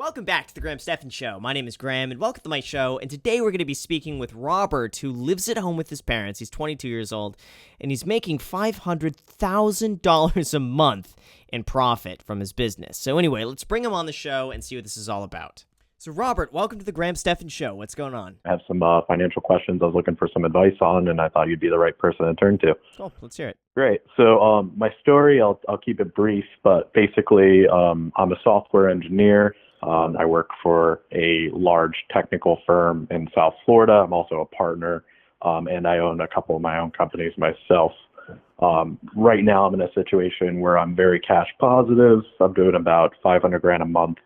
Welcome back to the Stephan Show. My name is Graham, and welcome to my show. And today we're going to be speaking with Robert, who lives at home with his parents. He's 22 years old, and he's making $500,000 a month in profit from his business. So anyway, let's bring him on the show and see what this is all about. So Robert, welcome to the Stephan Show. What's going on? I have some financial questions I was looking for some advice on, and I thought you'd be the right person to turn to. Cool. Let's hear it. Great. So my story, I'll keep it brief, but basically I'm a software engineer. I work for a large technical firm in South Florida. I'm also a partner, and I own a couple of my own companies myself. Right now, I'm in a situation where I'm very cash positive. I'm doing about $500,000 a month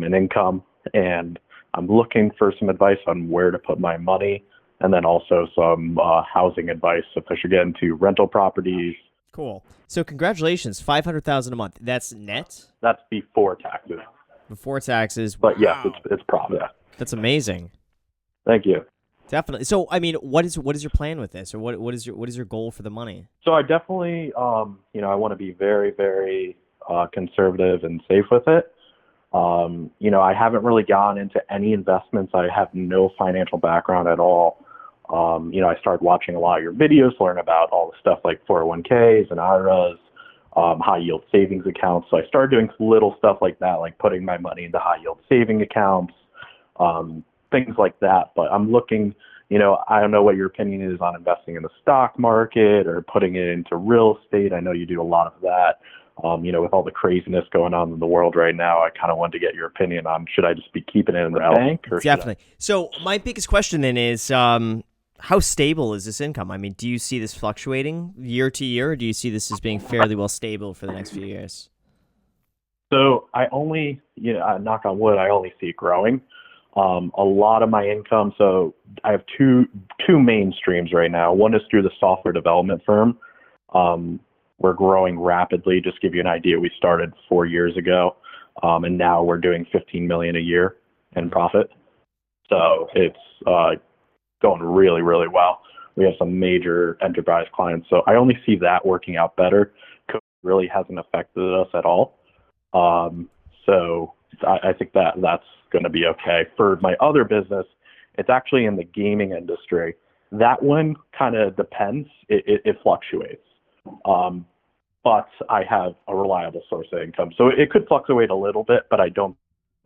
in income, and I'm looking for some advice on where to put my money, and then also some housing advice if I should get into rental properties. Cool. So congratulations, $500,000 a month. That's net? That's before taxes. Before taxes. But wow. yes, it's profit. That's amazing. Thank you. Definitely. So, I mean, what is your plan with this, or what is your goal for the money? So I definitely, I want to be very, very conservative and safe with it. I haven't really gone into any investments. I have no financial background at all. I started watching a lot of your videos, learn about all the stuff like 401ks and IRAs, high yield savings accounts. So I started doing little stuff like that, like putting my money into high yield saving accounts, things like that. But I'm looking, I don't know what your opinion is on investing in the stock market or putting it into real estate. I know you do a lot of that. With all the craziness going on in the world right now, I kind of wanted to get your opinion on, should I just be keeping it in the bank? Or Definitely. So my biggest question then is, how stable is this income? I mean, do you see this fluctuating year to year, or do you see this as being fairly well stable for the next few years? So I only, knock on wood, I only see it growing. A lot of my income, so I have two main streams right now. One is through the software development firm. We're growing rapidly. Just to give you an idea, we started 4 years ago, and now we're doing $15 million a year in profit. So it's going really, really well. We have some major enterprise clients, so I only see that working out better. COVID really hasn't affected us at all. So I think that's going to be okay. For my other business, it's actually in the gaming industry. That one kind of depends. It fluctuates. But I have a reliable source of income. So it could fluctuate a little bit, but I don't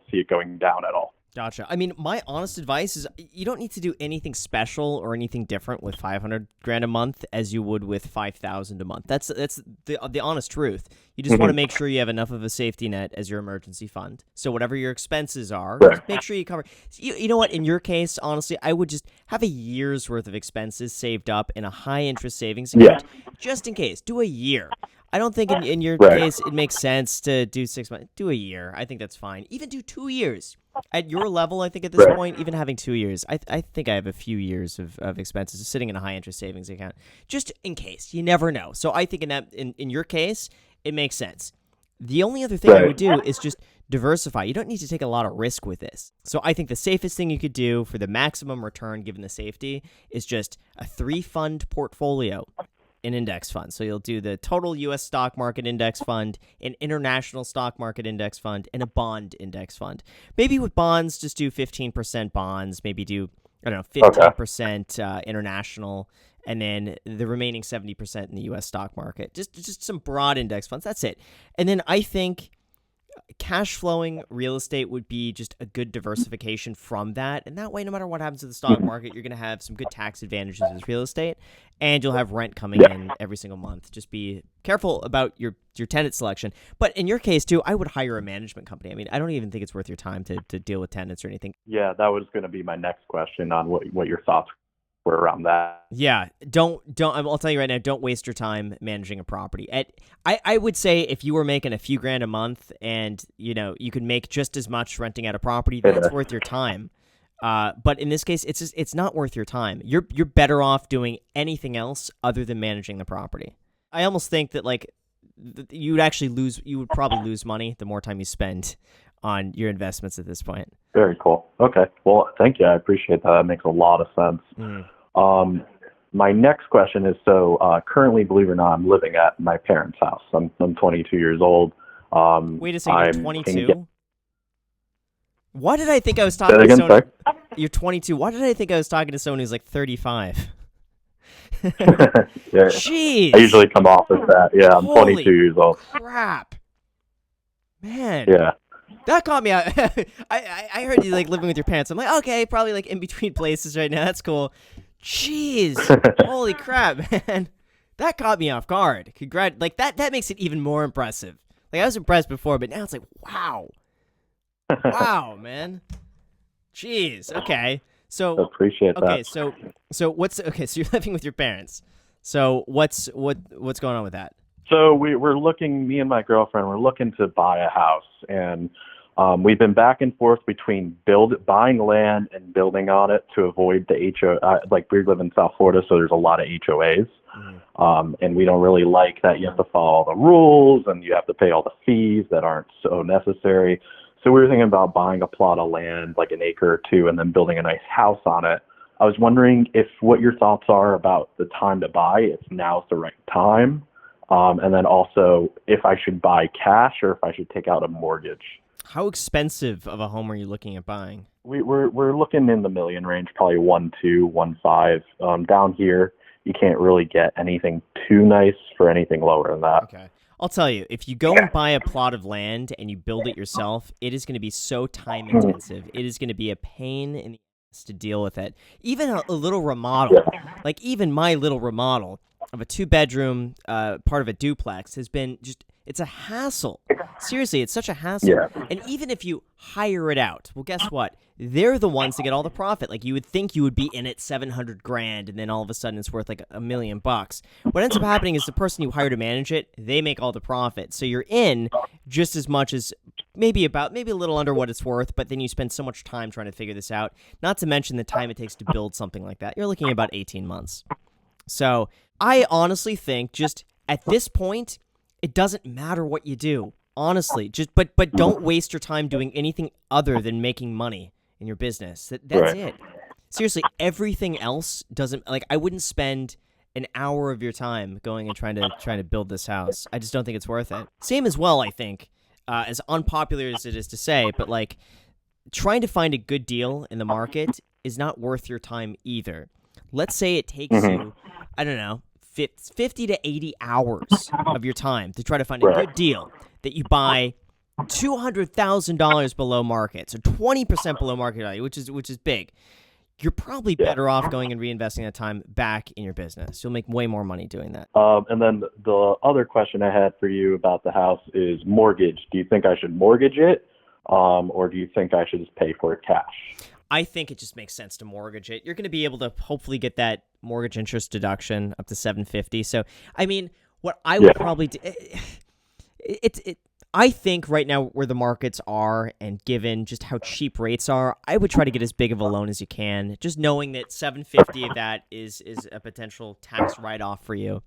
see it going down at all. Gotcha. I mean, my honest advice is you don't need to do anything special or anything different with $500,000 a month as you would with $5,000 a month. That's the honest truth. You just want to make sure you have enough of a safety net as your emergency fund. So whatever your expenses are, just make sure you cover. You know what? In your case, honestly, I would just have a year's worth of expenses saved up in a high interest savings account, just in case. Do a year. I don't think in your case it makes sense to do 6 months. Do a year. I think that's fine. Even do 2 years. At your level, I think at this point, even having 2 years, I think I have a few years of expenses sitting in a high-interest savings account, just in case. You never know. So I think in your case, it makes sense. The only other thing I would do is just diversify. You don't need to take a lot of risk with this. So I think the safest thing you could do for the maximum return given the safety is just a 3-fund portfolio. An index fund. So you'll do the total U.S. stock market index fund, an international stock market index fund, and a bond index fund. Maybe with bonds, just do 15% bonds, maybe do, 15% international, and then the remaining 70% in the U.S. stock market. Just some broad index funds. That's it. And then I think cash flowing real estate would be just a good diversification from that. And that way, no matter what happens to the stock market, you're going to have some good tax advantages with real estate, and you'll have rent coming in every single month. Just be careful about your tenant selection. But in your case, too, I would hire a management company. I mean, I don't even think it's worth your time to deal with tenants or anything. Yeah, that was going to be my next question on what your thoughts were around that. Yeah, don't. I'll tell you right now, don't waste your time managing a property. I would say if you were making a few grand a month and you could make just as much renting out a property, that's worth your time. But in this case, it's not worth your time. You're better off doing anything else other than managing the property. I almost think that you would probably lose money the more time you spend on your investments at this point. Very cool. Okay. Well, thank you. I appreciate that. That makes a lot of sense. My next question is, currently, believe it or not, I'm living at my parents' house. I'm 22 years old. Wait a second, 22? Why did I think I was Say talking that to again, someone? sorry. You're 22. Why did I think I was talking to someone who's like 35? Yeah, I Jeez. usually come off as that. Yeah, I'm 22 Holy years old. crap. Man. Yeah. That caught me out. I heard you like living with your parents. I'm like, okay, probably like in between places right now. That's cool. Jeez. Holy crap, man. That caught me off guard. Like that makes it even more impressive. Like I was impressed before, but now it's like, wow. Wow, man. Jeez. Okay. So Appreciate okay, that. so what's okay, so you're living with your parents. So what's going on with that? So we're looking, me and my girlfriend, we're looking to buy a house, and we've been back and forth between buying land and building on it to avoid the like we live in South Florida, so there's a lot of HOAs, and we don't really like that you have to follow all the rules and you have to pay all the fees that aren't so necessary. So we were thinking about buying a plot of land, like an acre or two, and then building a nice house on it. I was wondering if what your thoughts are about the time to buy, if now's the right time. And then also if I should buy cash or if I should take out a mortgage. How expensive of a home are you looking at buying? We're looking in the million range, probably 1.2, 1.5. Down here, you can't really get anything too nice for anything lower than that. Okay. I'll tell you, if you go and buy a plot of land and you build it yourself, it is going to be so time intensive. It is going to be a pain in the ass to deal with it. Even a little remodel, like even my little remodel of a 2-bedroom, part of a duplex has been it's a hassle. Seriously, it's such a hassle. Yeah. And even if you hire it out, well, guess what? They're the ones that get all the profit. Like you would think you would be in it $700,000, and then all of a sudden it's worth like $1 million. What ends up happening is the person you hire to manage it, they make all the profit. So you're in just as much as maybe a little under what it's worth, but then you spend so much time trying to figure this out. Not to mention the time it takes to build something like that. You're looking at about 18 months. So I honestly think just at this point, it doesn't matter what you do. Honestly, but don't waste your time doing anything other than making money in your business. That's Right. it. Seriously, everything else doesn't like. I wouldn't spend an hour of your time going and trying to build this house. I just don't think it's worth it. Same as well, I think, as unpopular as it is to say, but like trying to find a good deal in the market is not worth your time either. Let's say it takes you, I don't know, 50 to 80 hours of your time to try to find a good deal that you buy $200,000 below market, so 20% below market value, which is big. You're probably better off going and reinvesting that time back in your business. You'll make way more money doing that. And then the other question I had for you about the house is mortgage. Do you think I should mortgage it, or do you think I should just pay for it cash? I think it just makes sense to mortgage it. You're going to be able to hopefully get that mortgage interest deduction up to $750. So, I mean, what I would probably do, I think right now where the markets are and given just how cheap rates are, I would try to get as big of a loan as you can, just knowing that $750 of that is a potential tax write-off for you.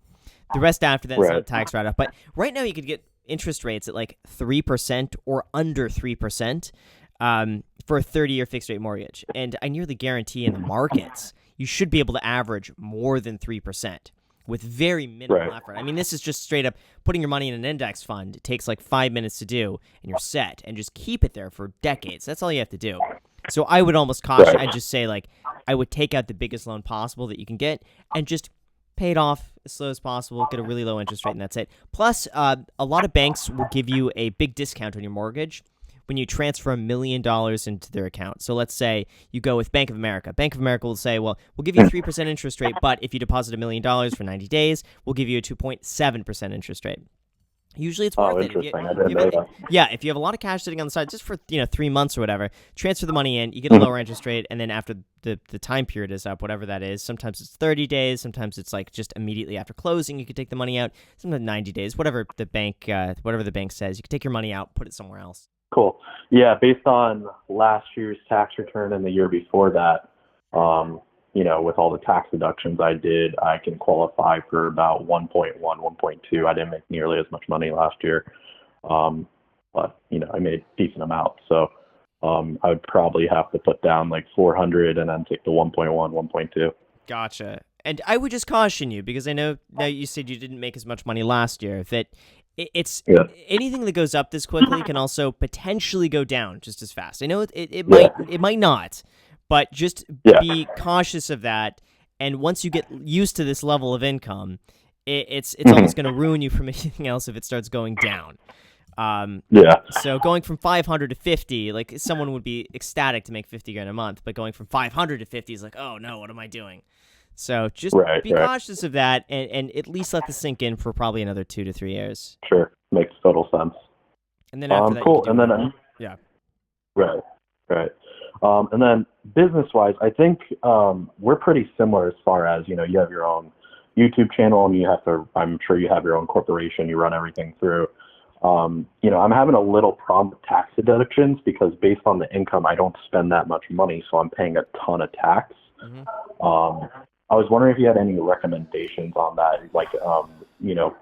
The rest after that is not a tax write-off. But right now you could get interest rates at like 3% or under 3%. For a 30-year fixed-rate mortgage. And I nearly guarantee in the markets, you should be able to average more than 3% with very minimal effort. I mean, this is just straight up putting your money in an index fund. It takes like 5 minutes to do, and you're set. And just keep it there for decades. That's all you have to do. So I would almost caution, I'd just say, like, I would take out the biggest loan possible that you can get and just pay it off as slow as possible, get a really low interest rate, and that's it. Plus, a lot of banks will give you a big discount on your mortgage when you transfer $1 million into their account. So let's say you go with Bank of America. Bank of America will say, well, we'll give you a 3% interest rate, but if you deposit $1 million for 90 days, we'll give you a 2.7% interest rate. Usually it's worth it. Interesting. I didn't know that. Yeah, if you have a lot of cash sitting on the side, just for 3 months or whatever, transfer the money in, you get a lower interest rate, and then after the time period is up, whatever that is, sometimes it's 30 days, sometimes it's like just immediately after closing, you could take the money out, sometimes 90 days, whatever the bank says, you could take your money out, put it somewhere else. Cool. Yeah, based on last year's tax return and the year before that, with all the tax deductions I did, I can qualify for about 1.1, 1.2. I didn't make nearly as much money last year, but I made a decent amount. So I would probably have to put down like 400 and then take the 1.1, 1.2. Gotcha. And I would just caution you, because I know now you said you didn't make as much money last year, that it's Yeah. anything that goes up this quickly can also potentially go down just as fast. I know it Yeah. might not, but just Yeah. be cautious of that. And once you get used to this level of income, it's almost going to ruin you from anything else if it starts going down. Yeah. So going from 500 to 50, like someone would be ecstatic to make 50 grand a month, but going from 500 to 50 is like, oh no, what am I doing? So just Right. be Right. cautious of that, and at least let this sink in for probably another 2 to 3 years. Sure. Makes total sense. And then after that, you Cool. can And do then, whatever. Yeah. right. Right. And then business-wise, I think we're pretty similar as far as, you have your own YouTube channel and I'm sure you have your own corporation, you run everything through. I'm having a little problem with tax deductions because based on the income, I don't spend that much money, so I'm paying a ton of tax. Um, I was wondering if you had any recommendations on that, like,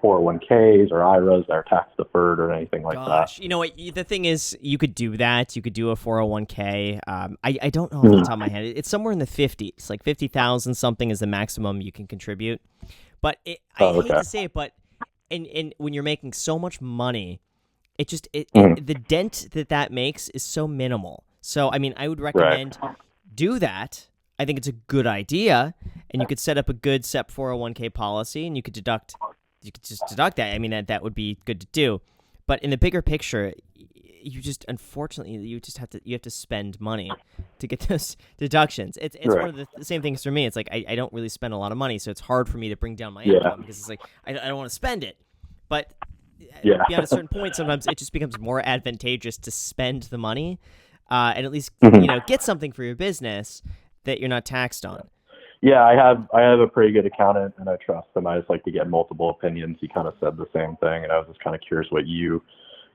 401ks or IRAs that are tax deferred or anything like Gosh, that. you know what? The thing is, you could do that. You could do a 401k. I don't know off the Mhm. top of my head. It's somewhere in the 50s, like 50,000 something is the maximum you can contribute. But I Oh, hate okay. to say it, but and when you're making so much money, it just Mhm. the dent that makes is so minimal. So I mean, I would Right. recommend do that. I think it's a good idea, and you could set up a good SEP 401k policy, and you could just deduct that. I mean, that would be good to do. But in the bigger picture, unfortunately you have to spend money to get those deductions. It's one Right. of the same things for me. It's like I don't really spend a lot of money, so it's hard for me to bring down my Yeah. income because it's like I don't want to spend it. But Yeah. beyond a certain point, sometimes it just becomes more advantageous to spend the money, and at least Mhm. get something for your business that you're not taxed on. Yeah, I have a pretty good accountant and I trust him. I just like to get multiple opinions. He kind of said the same thing, and I was just kind of curious what you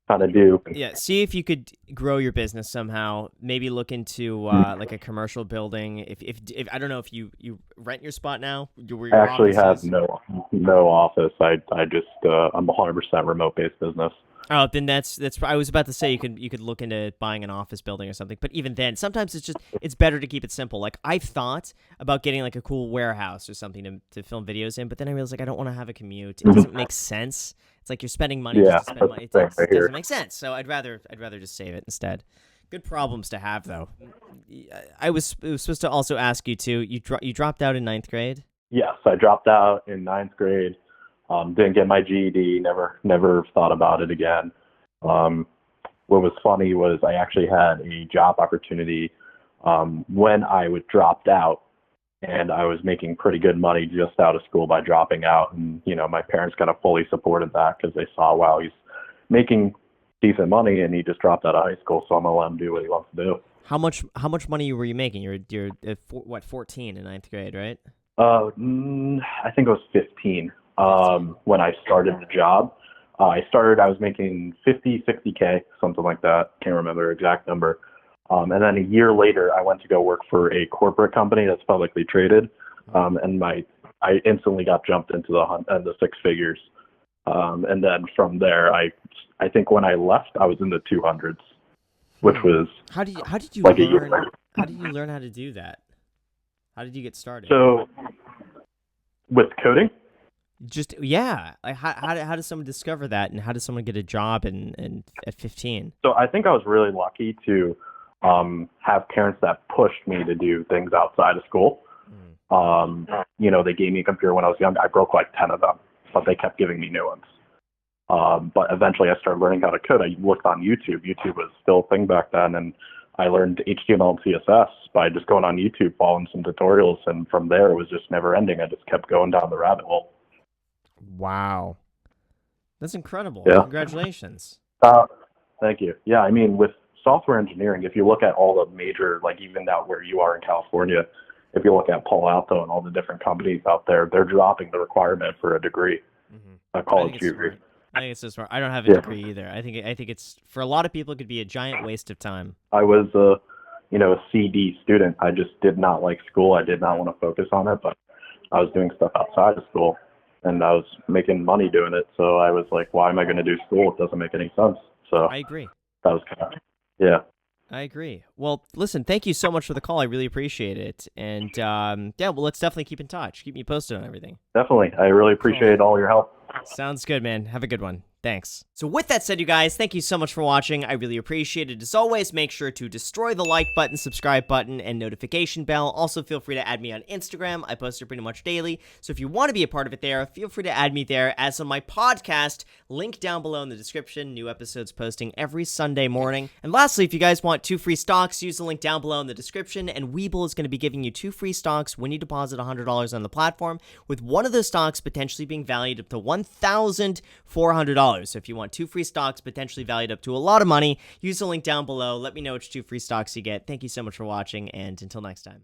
kind of do. Yeah, see if you could grow your business somehow. Maybe look into like a commercial building. If I don't know if you rent your spot now, where I your actually office have is. no office. I just I'm 100% remote based business. Oh, then that's. I was about to say you could look into buying an office building or something. But even then, sometimes it's better to keep it simple. Like I've thought about getting like a cool warehouse or something to film videos in, but then I realized like I don't want to have a commute. It doesn't make sense. It's like you're spending money just Yeah, to spend that's money. the It thing right doesn't here. make sense. So I'd rather just save it instead. Good problems to have though. I was supposed to also ask you too. You dropped out in ninth grade. Yes, I dropped out in ninth grade. Didn't get my GED. Never thought about it again. Um, what was funny was I actually had a job opportunity when I was dropped out, and I was making pretty good money just out of school by dropping out. And my parents kind of fully supported that because they saw, wow, he's making decent money and he just dropped out of high school, so I'm gonna let him do what he wants to do. How much money were you making? You're 14 in ninth grade, right? I think it was 15 15. when I started the job. I was making 60K, something like that. Can't remember the exact number. And then a year later, I went to go work for a corporate company that's publicly traded. And I instantly got jumped into the six figures. And then from there, I think when I left, I was in the 200s, which was How did you like a year learn? later. How did you learn how to do that? How did you get started? So with coding, Just yeah, like how does someone discover that, and how does someone get a job in at 15? so I think I was really lucky to have parents that pushed me to do things outside of school. They gave me a computer when I was young. I broke like 10 of them, but they kept giving me new ones. But eventually I started learning how to code. I looked on YouTube. YouTube was still a thing back then, and I learned HTML and CSS by just going on YouTube, following some tutorials, and from there it was just never ending. I just kept going down the rabbit hole. Wow, that's incredible! Yeah. Congratulations. Uh, Thank you. Yeah, I mean, with software engineering, if you look at all the major, like even out where you are in California, if you look at Palo Alto and all the different companies out there, they're dropping the requirement for a degree, a I college think it's degree. smart. I think it's so smart. I don't have a Yeah. degree either. I think it's for a lot of people it could be a giant waste of time. I was a CD student. I just did not like school. I did not want to focus on it, but I was doing stuff outside of school and I was making money doing it. So I was like, why am I going to do school? It doesn't make any sense. So I agree. that was kind of, yeah. I agree. Well, listen, thank you so much for the call. I really appreciate it. And yeah, well, let's definitely keep in touch. Keep me posted on everything. Definitely. I really appreciate all your help. Sounds good, man. Have a good one. Thanks. So with that said, you guys, thank you so much for watching. I really appreciate it. As always, make sure to destroy the like button, subscribe button, and notification bell. Also, feel free to add me on Instagram. I post it pretty much daily. So if you want to be a part of it there, feel free to add me there. As on my podcast, link down below in the description. New episodes posting every Sunday morning. And lastly, if you guys want 2 free stocks, use the link down below in the description. And Webull is going to be giving you 2 free stocks when you deposit $100 on the platform, with one of those stocks potentially being valued up to $1,400. So if you want 2 free stocks potentially valued up to a lot of money, use the link down below. Let me know which 2 free stocks you get. Thank you so much for watching, and until next time.